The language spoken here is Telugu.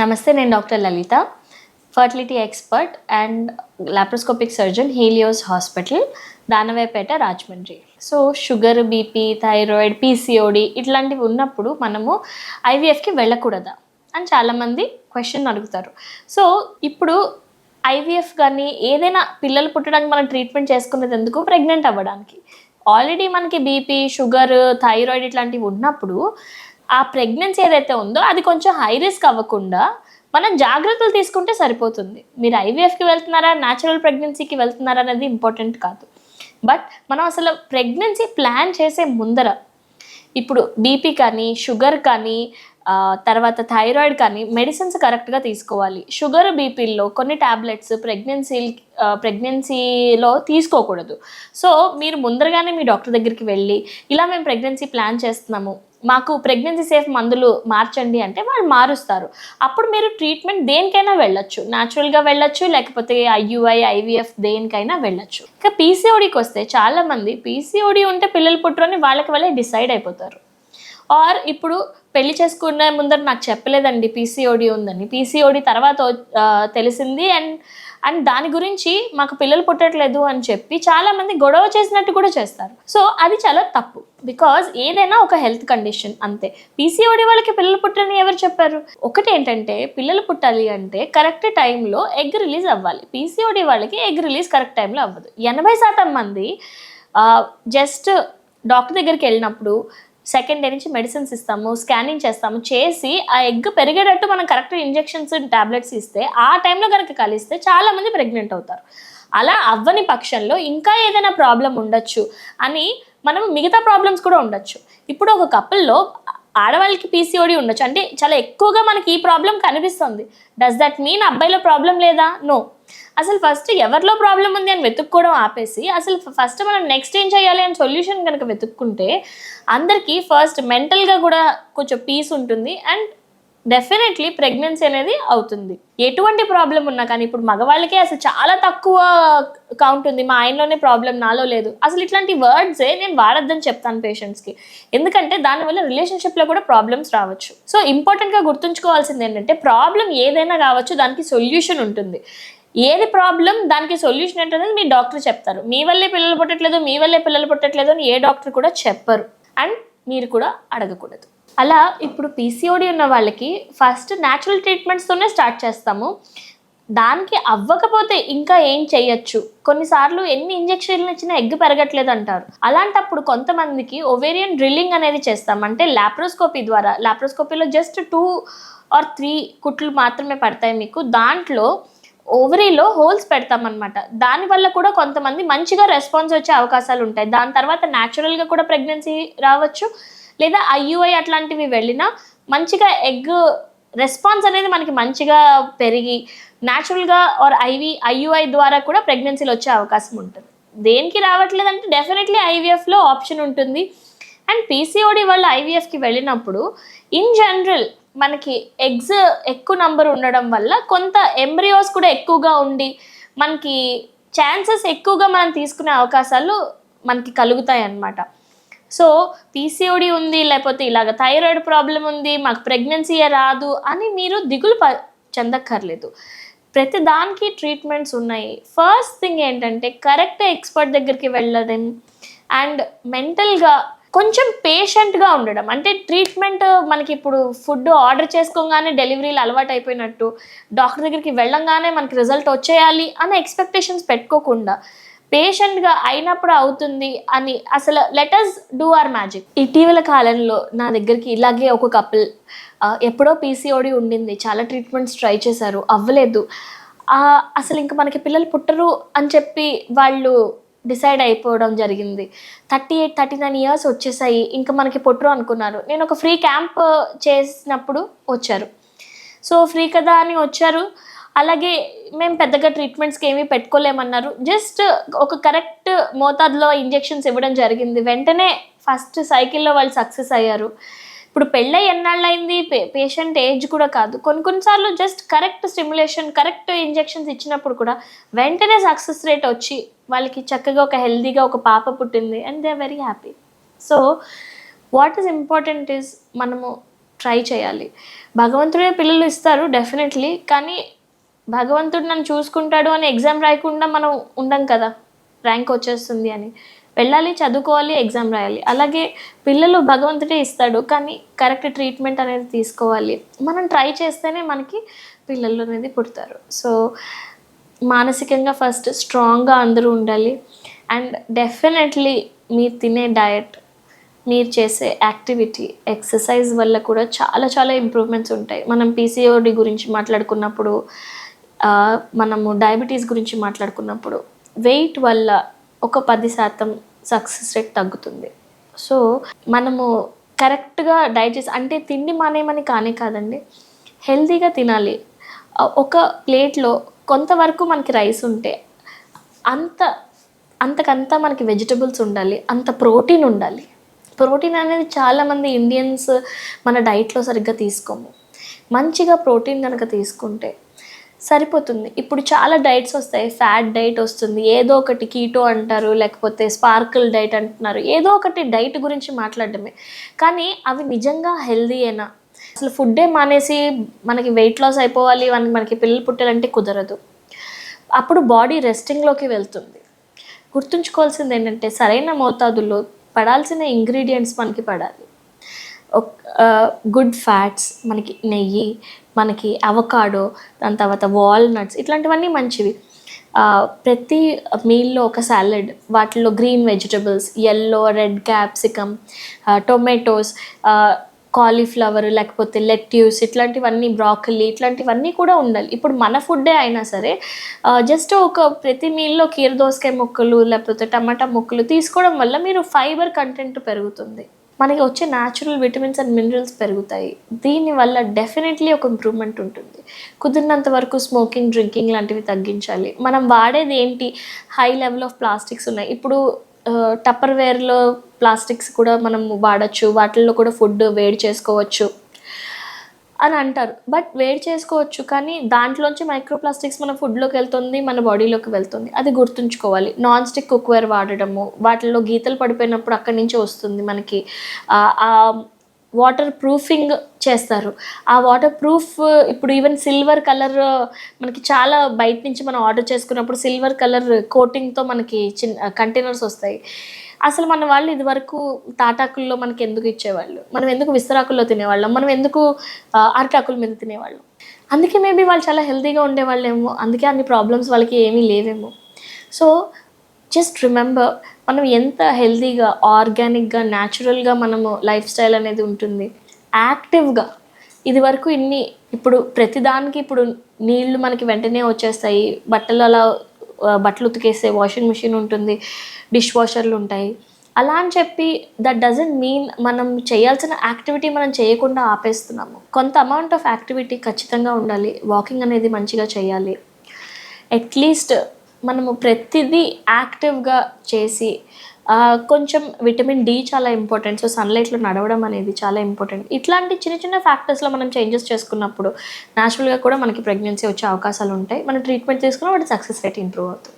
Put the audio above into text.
నమస్తే, నేను doctor Lalitha, fertility expert and laparoscopic surgeon, Helios hospital, Danavaipeta, Rajahmundry. So sugar, BP, thyroid, PCOD ఇట్లాంటివి ఉన్నప్పుడు మనము ఐవీఎఫ్కి వెళ్ళకూడదా అని చాలామంది క్వశ్చన్ అడుగుతారు. సో ఇప్పుడు ఐవీఎఫ్ కానీ ఏదైనా పిల్లలు పుట్టడానికి మనం ట్రీట్మెంట్ చేసుకునేది ఎందుకు? ప్రెగ్నెంట్ అవ్వడానికి. ఆల్రెడీ మనకి బీపీ, షుగర్, థైరాయిడ్ ఇట్లాంటివి ఉన్నప్పుడు ఆ ప్రెగ్నెన్సీ ఏదైతే ఉందో అది కొంచెం హై రిస్క్ అవ్వకుండా మనం జాగ్రత్తలు తీసుకుంటే సరిపోతుంది. మీరు ఐవీఎఫ్కి వెళ్తున్నారా, న్యాచురల్ ప్రెగ్నెన్సీకి వెళ్తున్నారా అనేది ఇంపార్టెంట్ కాదు. బట్ మనం అసలు ప్రెగ్నెన్సీ ప్లాన్ చేసే ముందర ఇప్పుడు బీపీ కానీ, షుగర్ కానీ, తర్వాత థైరాయిడ్ కానీ మెడిసిన్స్ కరెక్ట్గా తీసుకోవాలి. షుగర్, బీపీల్లో కొన్ని ట్యాబ్లెట్స్ ప్రెగ్నెన్సీలో తీసుకోకూడదు. సో మీరు ముందరగానే మీ డాక్టర్ దగ్గరికి వెళ్ళి ఇలా మేము ప్రెగ్నెన్సీ ప్లాన్ చేస్తున్నాము, మాకు ప్రెగ్నెన్సీ సేఫ్ మందులు మార్చండి అంటే వాళ్ళు మారుస్తారు. అప్పుడు మీరు ట్రీట్మెంట్ దేనికైనా వెళ్ళొచ్చు, న్యాచురల్గా వెళ్ళొచ్చు, లేకపోతే ఐయుఐ, ఐవీఎఫ్ దేనికైనా వెళ్ళొచ్చు. ఇంకా పీసీఓడికి వస్తే చాలామంది పీసీఓడి ఉంటే పిల్లలు పుట్టరని వాళ్ళకి వాళ్ళే డిసైడ్ అయిపోతారు. ఆర్ ఇప్పుడు పెళ్లి చేసుకునే ముందర నాకు చెప్పలేదండి పీసీఓడి ఉందని, పీసీఓడి తర్వాత తెలిసింది అండ్ దాని గురించి మాకు పిల్లలు పుట్టట్లేదు అని చెప్పి చాలామంది గొడవ చేసినట్టు కూడా చేస్తారు. సో అది చాలా తప్పు. బికాజ్ ఏదైనా ఒక హెల్త్ కండిషన్ అంతే. పీసీఓడి వాళ్ళకి పిల్లలు పుట్టని ఎవరు చెప్పారు? ఒకటి ఏంటంటే పిల్లలు పుట్టాలి అంటే కరెక్ట్ టైంలో ఎగ్ రిలీజ్ అవ్వాలి. పీసీఓడి వాళ్ళకి ఎగ్ రిలీజ్ కరెక్ట్ టైంలో అవ్వదు. 80% మంది జస్ట్ డాక్టర్ దగ్గరికి వెళ్ళినప్పుడు సెకండ్ డే నుంచి మెడిసిన్స్ ఇస్తాము, స్కానింగ్ చేస్తాము, చేసి ఆ ఎగ్ పెరిగేటట్టు మనం కరెక్ట్ ఇంజెక్షన్స్, టాబ్లెట్స్ ఇస్తే ఆ టైంలో కనుక కలిస్తే చాలామంది ప్రెగ్నెంట్ అవుతారు. అలా అవ్వని పక్షంలో ఇంకా ఏదైనా ప్రాబ్లం ఉండొచ్చు అని మనం మిగతా ప్రాబ్లమ్స్ కూడా ఉండొచ్చు. ఇప్పుడు ఒక కపుల్లో ఆడవాళ్ళకి పీసీఓడి ఉండొచ్చు అంటే చాలా ఎక్కువగా మనకి ఈ ప్రాబ్లం కనిపిస్తుంది. డస్ దట్ మీన్ అబ్బాయిలో ప్రాబ్లం లేదా? నో. అసలు ఫస్ట్ ఎవరిలో ప్రాబ్లం ఉంది అని వెతుక్కోవడం ఆపేసి అసలు ఫస్ట్ మనం నెక్స్ట్ ఏం చేయాలి అని సొల్యూషన్ కనుక వెతుక్కుంటే అందరికీ ఫస్ట్ మెంటల్గా కూడా కొంచెం పీస్ ఉంటుంది అండ్ డెఫినెట్లీ ప్రెగ్నెన్సీ అనేది అవుతుంది. ఎటువంటి ప్రాబ్లం ఉన్నా కానీ ఇప్పుడు మగవాళ్ళకే అసలు చాలా తక్కువ కౌంట్ ఉంది, మా ఆయనలోనే ప్రాబ్లం నాలో లేదు, అసలు ఇట్లాంటి వర్డ్సే నేను వాడొద్దని చెప్తాను పేషెంట్స్కి. ఎందుకంటే దానివల్ల రిలేషన్షిప్లో కూడా ప్రాబ్లమ్స్ రావచ్చు. సో ఇంపార్టెంట్గా గుర్తుంచుకోవాల్సింది ఏంటంటే ప్రాబ్లం ఏదైనా కావచ్చు, దానికి సొల్యూషన్ ఉంటుంది. ఏది ప్రాబ్లం దానికి సొల్యూషన్ ఏంటనేది మీ డాక్టర్ చెప్తారు. మీ వల్లే పిల్లలు పుట్టట్లేదు అని ఏ డాక్టర్ కూడా చెప్పరు అండ్ మీరు కూడా అడగకూడదు. అలా ఇప్పుడు పీసీఓడి ఉన్న వాళ్ళకి ఫస్ట్ న్యాచురల్ ట్రీట్మెంట్స్తోనే స్టార్ట్ చేస్తాము. దానికి అవ్వకపోతే ఇంకా ఏం చేయొచ్చు? కొన్నిసార్లు ఎన్ని ఇంజెక్షన్లు ఇచ్చినా ఎగ్ పెరగట్లేదు అంటారు. అలాంటప్పుడు కొంతమందికి ఓవేరియన్ డ్రిల్లింగ్ అనేది చేస్తాం. అంటే లాప్రోస్కోపీ ద్వారా, లాప్రోస్కోపీలో జస్ట్ 2 or 3 కుట్లు మాత్రమే పడతాయి మీకు. దాంట్లో ఓవరీలో హోల్స్ పెడతామన్నమాట. దానివల్ల కూడా కొంతమంది మంచిగా రెస్పాన్స్ వచ్చే అవకాశాలు ఉంటాయి. దాని తర్వాత న్యాచురల్గా కూడా ప్రెగ్నెన్సీ రావచ్చు, లేదా ఐయుఐ అట్లాంటివి వెళ్ళినా మంచిగా ఎగ్ రెస్పాన్స్ అనేది మనకి మంచిగా పెరిగి న్యాచురల్గా ఆర్ ఐయుఐ ద్వారా కూడా ప్రెగ్నెన్సీలు వచ్చే అవకాశం ఉంటుంది. దేనికి రావట్లేదంటే డెఫినెట్లీ ఐవీఎఫ్లో ఆప్షన్ ఉంటుంది. అండ్ పీసీఓడి వాళ్ళు ఐవీఎఫ్కి వెళ్ళినప్పుడు ఇన్ జనరల్ మనకి ఎగ్స్ ఎక్కువ నంబర్ ఉండడం వల్ల కొంత ఎంబ్రియోస్ కూడా ఎక్కువగా ఉండి మనకి ఛాన్సెస్ ఎక్కువగా మనం తీసుకునే అవకాశాలు మనకి కలుగుతాయి అన్నమాట. సో పీసీఓడి ఉంది, లేకపోతే ఇలాగ థైరాయిడ్ ప్రాబ్లం ఉంది, మాకు ప్రెగ్నెన్సీయే రాదు అని మీరు దిగులు చెందక్కర్లేదు. ప్రతి దానికి ట్రీట్మెంట్స్ ఉన్నాయి. ఫస్ట్ థింగ్ ఏంటంటే కరెక్ట్ ఎక్స్పర్ట్ దగ్గరికి వెళ్ళడం అండ్ మెంటల్గా కొంచెం పేషెంట్గా ఉండడం. అంటే ట్రీట్మెంట్ మనకి ఇప్పుడు ఫుడ్ ఆర్డర్ చేసుకోగానే డెలివరీలు అలవాటు అయిపోయినట్టు డాక్టర్ దగ్గరికి వెళ్ళంగానే మనకి రిజల్ట్ వచ్చేయాలి అనే ఎక్స్పెక్టేషన్స్ పెట్టుకోకుండా పేషెంట్గా అయినప్పుడు అవుతుంది అని అసలు లెటస్ డూ అవర్ మ్యాజిక్. ఇటీవల కాలంలో నా దగ్గరికి ఇలాగే ఒక కపుల్ ఎప్పుడో పీసీఓడి ఉండింది, చాలా ట్రీట్మెంట్స్ ట్రై చేశారు, అవ్వలేదు. అసలు ఇంకా మనకి పిల్లలు పుట్టరు అని చెప్పి వాళ్ళు డిసైడ్ అయిపోవడం జరిగింది. 38-39 ఇయర్స్ వచ్చేసాయి, ఇంకా మనకి పుట్టరు అనుకున్నారు. నేను ఒక ఫ్రీ క్యాంప్ చేసినప్పుడు వచ్చారు. సో ఫ్రీ కదా అని వచ్చారు. అలాగే మేము పెద్దగా ట్రీట్మెంట్స్కి ఏమీ పెట్టుకోలేమన్నారు. జస్ట్ ఒక కరెక్ట్ మోతాదులో ఇంజెక్షన్స్ ఇవ్వడం జరిగింది. వెంటనే ఫస్ట్ సైకిల్లో వాళ్ళు సక్సెస్ అయ్యారు. ఇప్పుడు పెళ్ళై ఎన్నాళ్ళైంది, పేషెంట్ ఏజ్ కూడా కాదు. కొన్నిసార్లు just correct stimulation, correct injections ఇచ్చినప్పుడు కూడా వెంటనే సక్సెస్ రేట్ వచ్చి వాళ్ళకి చక్కగా ఒక హెల్దీగా ఒక పాప పుట్టింది and they are very happy. So what is important is మనము ట్రై చేయాలి. భగవంతుడే పిల్లలు ఇస్తారు డెఫినెట్లీ. కానీ భగవంతుడు నన్ను చూసుకుంటాడు అని ఎగ్జామ్ రాయకుండా మనం ఉండం కదా, ర్యాంక్ వచ్చేస్తుంది అని. వెళ్ళాలి, చదువుకోవాలి, ఎగ్జామ్ రాయాలి. అలాగే పిల్లలు భగవంతుడే ఇస్తాడు, కానీ కరెక్ట్ ట్రీట్మెంట్ అనేది తీసుకోవాలి. మనం ట్రై చేస్తేనే మనకి పిల్లలు అనేది పుడతారు. సో మానసికంగా ఫస్ట్ స్ట్రాంగ్గా అందరూ ఉండాలి. అండ్ డెఫినెట్లీ మీరు తినే డయట్, మీరు చేసే యాక్టివిటీ, ఎక్సర్సైజ్ వల్ల కూడా చాలా చాలా ఇంప్రూవ్మెంట్స్ ఉంటాయి. మనం పీసీఓడి గురించి మాట్లాడుకున్నప్పుడు, మనము డయాబెటీస్ గురించి మాట్లాడుకున్నప్పుడు, వెయిట్ వల్ల ఒక 10% సక్సెస్ రేట్ తగ్గుతుంది. సో మనము కరెక్ట్గా డైట్ చేసి, అంటే తిండి మానేయమని కానే కాదండి, హెల్తీగా తినాలి. ఒక ప్లేట్లో కొంతవరకు మనకి రైస్ ఉంటే అంతకంతా మనకి వెజిటబుల్స్ ఉండాలి, అంత ప్రోటీన్ ఉండాలి. ప్రోటీన్ అనేది చాలామంది ఇండియన్స్ మన డైట్లో సరిగ్గా తీసుకోము. మంచిగా ప్రోటీన్ కనుక తీసుకుంటే సరిపోతుంది. ఇప్పుడు చాలా డైట్స్ వస్తాయి. ఫ్యాట్ డైట్ వస్తుంది, ఏదో ఒకటి కీటో అంటారు, లేకపోతే స్పార్కిల్ డైట్ అంటున్నారు. ఏదో ఒకటి డైట్ గురించి మాట్లాడడమే, కానీ అవి నిజంగా హెల్దీయేనా? అసలు ఫుడ్డే మానేసి మనకి వెయిట్ లాస్ అయిపోవాలి, మనకి పిల్లలు పుట్టాలంటే కుదరదు. అప్పుడు బాడీ రెస్టింగ్లోకి వెళ్తుంది. గుర్తుంచుకోవాల్సింది ఏంటంటే, సరైన మోతాదుల్లో పడాల్సిన ఇంగ్రీడియంట్స్ మనకి పడాలి. గుడ్ ఫ్యాట్స్, మనకి నెయ్యి, మనకి అవకాడో, దాని తర్వాత వాల్నట్స్, ఇట్లాంటివన్నీ మంచివి. ప్రతి మీల్లో ఒక సాలడ్, వాటిల్లో green vegetables, yellow, red capsicum, tomatoes, cauliflower, లేకపోతే లెట్యూస్, ఇట్లాంటివన్నీ, బ్రాకలీ, ఇట్లాంటివన్నీ కూడా ఉండాలి. ఇప్పుడు మన ఫుడ్డే అయినా సరే జస్ట్ ఒక ప్రతి మీల్లో కీరదోసకాయ ముక్కలు లేకపోతే టమాటా ముక్కలు తీసుకోవడం వల్ల మీరు ఫైబర్ కంటెంట్ పెరుగుతుంది, మనకి వచ్చే న్యాచురల్ విటమిన్స్ అండ్ మినరల్స్ పెరుగుతాయి. దీనివల్ల డెఫినెట్లీ ఒక ఇంప్రూవ్మెంట్ ఉంటుంది. కుదిరినంత వరకు స్మోకింగ్, డ్రింకింగ్ లాంటివి తగ్గించాలి. మనం వాడేది ఏంటి, హై లెవెల్ ఆఫ్ ప్లాస్టిక్స్ ఉన్నాయి. ఇప్పుడు టప్పర్వేర్లో ప్లాస్టిక్స్ కూడా మనం వాడచ్చు, వాటిల్లో కూడా ఫుడ్ వేడి చేసుకోవచ్చు అని అంటారు. బట్ వేడి చేసుకోవచ్చు, కానీ దాంట్లోంచి మైక్రోప్లాస్టిక్స్ మన ఫుడ్లోకి వెళ్తుంది, మన బాడీలోకి వెళ్తుంది. అది గుర్తుంచుకోవాలి. నాన్ స్టిక్ కుక్వేర్ వాడడము, వాటిల్లో గీతలు పడిపోయినప్పుడు అక్కడి నుంచి వస్తుంది మనకి. వాటర్ ప్రూఫింగ్ చేస్తారు. ఆ వాటర్ ప్రూఫ్ ఇప్పుడు ఈవెన్ సిల్వర్ కలర్, మనకి చాలా బయట నుంచి మనం ఆర్డర్ చేసుకున్నప్పుడు సిల్వర్ కలర్ కోటింగ్తో మనకి కంటైనర్స్ వస్తాయి. అసలు మన వాళ్ళు ఇదివరకు తాటాకుల్లో మనకి ఎందుకు ఇచ్చేవాళ్ళు? మనం ఎందుకు విస్తరాకుల్లో తినేవాళ్ళం? మనం ఎందుకు అరటాకుల మీద తినేవాళ్ళం? అందుకే మేబీ వాళ్ళు చాలా హెల్తీగా ఉండేవాళ్ళేమో, అందుకే అన్ని ప్రాబ్లమ్స్ వాళ్ళకి ఏమీ లేవేమో. సో జస్ట్ రిమెంబర్, మనం ఎంత హెల్తీగా, ఆర్గానిక్గా, న్యాచురల్గా మనము లైఫ్ స్టైల్ అనేది ఉంటుంది, యాక్టివ్గా. ఇది వరకు ఇప్పుడు ప్రతిదానికి ఇప్పుడు నీళ్లు మనకి వెంటనే వచ్చేస్తాయి, బట్టలు ఉతికేసే వాషింగ్ మిషన్ ఉంటుంది, డిష్ వాషర్లు ఉంటాయి. అలా అని చెప్పి దట్ డజంట్ మీన్ మనం చేయాల్సిన యాక్టివిటీ మనం చేయకుండా ఆపేస్తున్నాము. కొంత అమౌంట్ ఆఫ్ యాక్టివిటీ ఖచ్చితంగా ఉండాలి. వాకింగ్ అనేది మంచిగా చేయాలి. అట్లీస్ట్ మనము ప్రతిదీ యాక్టివ్గా చేసి, కొంచెం విటమిన్ డి చాలా ఇంపార్టెంట్. సో సన్లైట్లో నడవడం అనేది చాలా ఇంపార్టెంట్. ఇట్లాంటి చిన్న చిన్న ఫ్యాక్టర్స్లో మనం చేంజెస్ చేసుకున్నప్పుడు న్యాచురల్గా కూడా మనకి ప్రెగ్నెన్సీ వచ్చే అవకాశాలు ఉంటాయి. మనం ట్రీట్మెంట్ తీసుకున్న వాటి సక్సెస్ రేట్ ఇంప్రూవ్ అవుతుంది.